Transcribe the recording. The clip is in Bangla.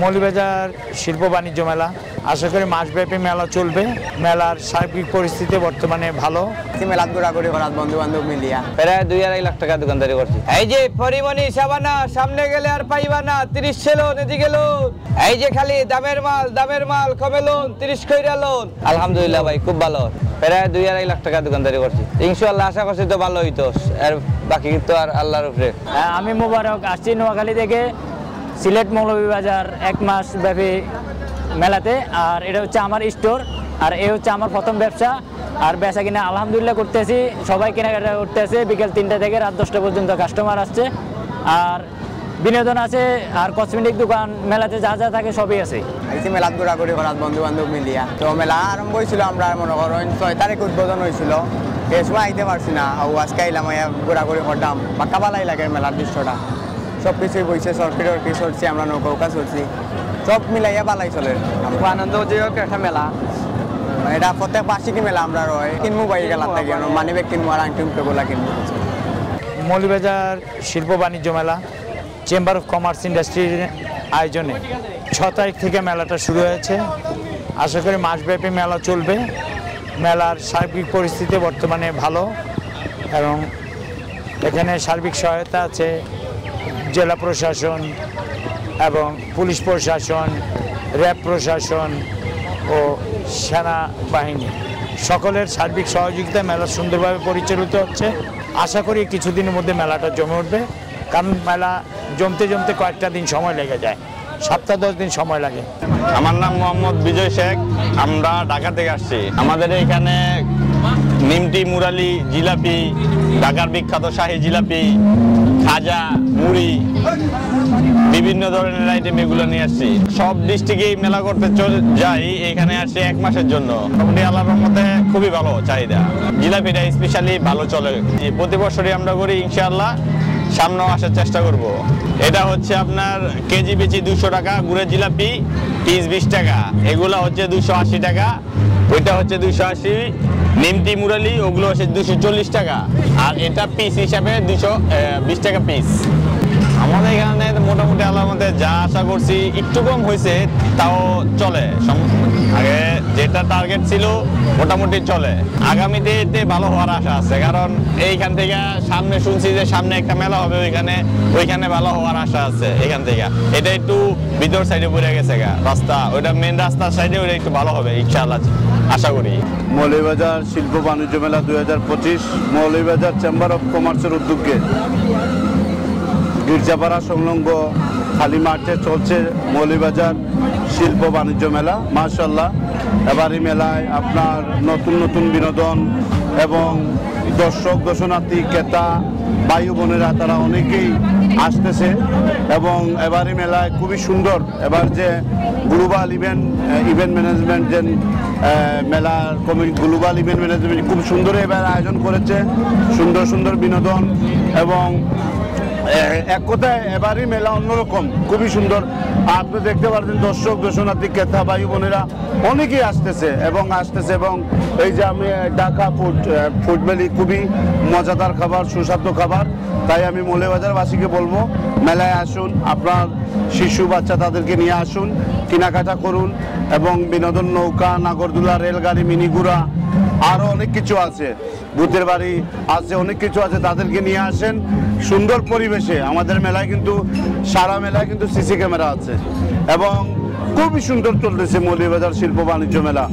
মৌলভীবাজার শিল্প বাণিজ্য মেলা আশা করি মাসব্যাপী মেলা চলবে। মেলার সার্বিক পরিস্থিতি বর্তমানে ভালো। মেলা ঘোরাঘুরি করার বন্ধু বান্ধব মিলিয়া প্রায় 2-2.5 লাখ টাকা দোকানদারি করছি। এই যে পরিমণি সাবানা সামনে গেলে আর পাইবা না, 30 সেলুন এদিকে লোন। এই যে খালি দামের মাল কমে লোন, 30 কইরা লোন। আলহামদুলিল্লাহ ভাই খুব ভালো, প্রায় 2-2.5 লাখ টাকা দোকানদারি করছি। ইনশাআল্লাহ আশা করছি তো ভালো হইতো, আর বাকি তো আর আল্লাহর উপরে। আমি মোবারক আসছি নোয়াখালী থেকে সিলেট মৌলভীবাজার 1 মাস ব্যাপী মেলাতে। আর এটা হচ্ছে আমার স্টোর, আর এই হচ্ছে আমার প্রথম ব্যবসা। আর বেচা কিনা আলহামদুলিল্লাহ করতেছি, সবাই কেনাকাটা করতেছে। বিকেল 3টা থেকে রাত 10টা পর্যন্ত কাস্টমার আসছে। আর বিনোদন আছে, আর কসমেটিক দোকান মেলাতে যা যা থাকে সবই আছে। এই মেলা ঘোরাঘুরি করার বন্ধু বান্ধব মিলিয়া তো মেলা আরম্ভ হয়েছিল। আমরা মনে করেন 6 তারিখ উদ্বোধন হয়েছিল। এই সময় আইতে পারছি না, আজকে আইলাম, ঘোরাঘুরি করতাম। পাক্কা ভালাই লাগে মেলার দৃশ্যটা, সব কিছুই বইছে। সরকি চলছি, আমরা নৌকা চলছি, সব মিলাইয়া ভালাই চলে। খুব আনন্দ হচ্ছে একটা মেলা। এটা প্রত্যেক বার্ষিকী মেলা আমরা রয় কিনবো বাইরে গেলাম থেকে মানি ব্যাগ কিনবো আর আংটি উঠেগুলা কিনবো। মৌলভীবাজার শিল্প বাণিজ্য মেলা চেম্বার অফ কমার্স ইন্ডাস্ট্রির আয়োজনে 6 তারিখ থেকে মেলাটা শুরু হয়েছে। আশা করি মাসব্যাপী মেলা চলবে। মেলার সার্বিক পরিস্থিতি বর্তমানে ভালো এবং এখানে সার্বিক সহায়তা আছে জেলা প্রশাসন এবং পুলিশ প্রশাসন, র্যাব প্রশাসন ও সেনাবাহিনী সকলের সার্বিক সহযোগিতায় মেলা সুন্দরভাবে পরিচালিত হচ্ছে। আশা করি কিছুদিনের মধ্যে মেলাটা জমে উঠবে, কারণ মেলা জমতে কয়েকটা দিন সময় লেগে যায়, সপ্তাহ 10 দিন সময় লাগে। আমার নাম মোহাম্মদ বিজয় শেখ, আমরা ঢাকা থেকে আসছি। আমাদের এখানে নিমটি, মুরালি, জিলাপি, ঢাকার বিখ্যাত শাহী জিলাপি, খাজা, মুড়ি, বিভিন্ন ধরনের আইটেম এগুলো নিয়ে আসছি। সব ডিস্ট্রিক্টেই মেলা করতে যাই, এখানে আসছি 1 মাসের জন্য। মোটামুটি আল্লাহর রহমতে খুবই ভালো চাহিদা। জিলাপিটা স্পেশালি ভালো চলে, প্রতি বছরই আমরা করি। ইনশাআল্লাহ সামনেও আসার চেষ্টা করব। এটা হচ্ছে আপনার কেজি বেচি 200 টাকা, গুড়ের জিলাপি পিস 20 টাকা, এগুলো হচ্ছে 280 টাকা, ওইটা হচ্ছে 280। নিমটি, মুরালি ওগুলো হচ্ছে 240 টাকা, আর এটা পিস হিসাবে 220 টাকা পিস। আমাদের এখানে মোটামুটি আল্লাহর মধ্যে যা আশা করছি একটু কম হয়েছে, তাও চলে। আগে যেটা টার্গেট ছিল মোটামুটি চলে। আগামীতে এতে ভালো হওয়ার আশা আছে, কারণ এইখান থেকে সামনে শুনছি যে সামনে একটা মেলা হবে, ওইখানে ভালো হওয়ার আশা আছে। এখান থেকে এটা একটু ভিতর সাইডে পড়ে গেছে রাস্তা, ওইটা মেন রাস্তার সাইডে ওইটা একটু ভালো হবে ইনশাআল্লাহ আশা করি। মৌলভীবাজার শিল্প বাণিজ্য মেলা 2025 মৌলভীবাজার চেম্বার অফ কমার্সের উদ্যোগে গির্জাপাড়া সংলগ্ন খালি মাঠে চলছে মৌলভীবাজার শিল্প বাণিজ্য মেলা। মাশাআল্লাহ, এবার এই মেলায় আপনার নতুন বিনোদন এবং দর্শক, দর্শনার্থী, ক্রেতা, ভাই বোনেরা তারা অনেকেই আসতেছে এবং এবারে মেলায় খুবই সুন্দর। এবার যে গ্লোবাল ইভেন্ট ম্যানেজমেন্ট যে মেলার কমিটি, গ্লোবাল ইভেন্ট ম্যানেজমেন্ট খুব সুন্দর এবার আয়োজন করেছে। সুন্দর বিনোদন এবং এক কথায় এবারই মেলা অন্যরকম, খুবই সুন্দর। আপনি দেখতে পাচ্ছেন দর্শক, দর্শনার্থী, ক্রেতা, ভাই বোনেরা অনেকেই আসতেছে এবং এই যে আমি ঢাকা ফুড ভ্যালি খুবই মজাদার খাবার, সুস্বাদু খাবার। তাই আমি মৌলভীবাজারবাসীকে বলবো মেলায় আসুন, আপনার শিশু বাচ্চা তাদেরকে নিয়ে আসুন, কেনাকাটা করুন এবং বিনোদন, নৌকা, নাগরদোলা, রেলগাড়ি, মিনিগুড়া, আরও অনেক কিছু আছে, ভূতের বাড়ি আছে, অনেক কিছু আছে, তাদেরকে নিয়ে আসেন সুন্দর পরিবেশে। আমাদের মেলায় কিন্তু সারা মেলায় কিন্তু সিসি ক্যামেরা আছে এবং খুবই সুন্দর চলতেছে মৌলভীবাজার শিল্প বাণিজ্য মেলা।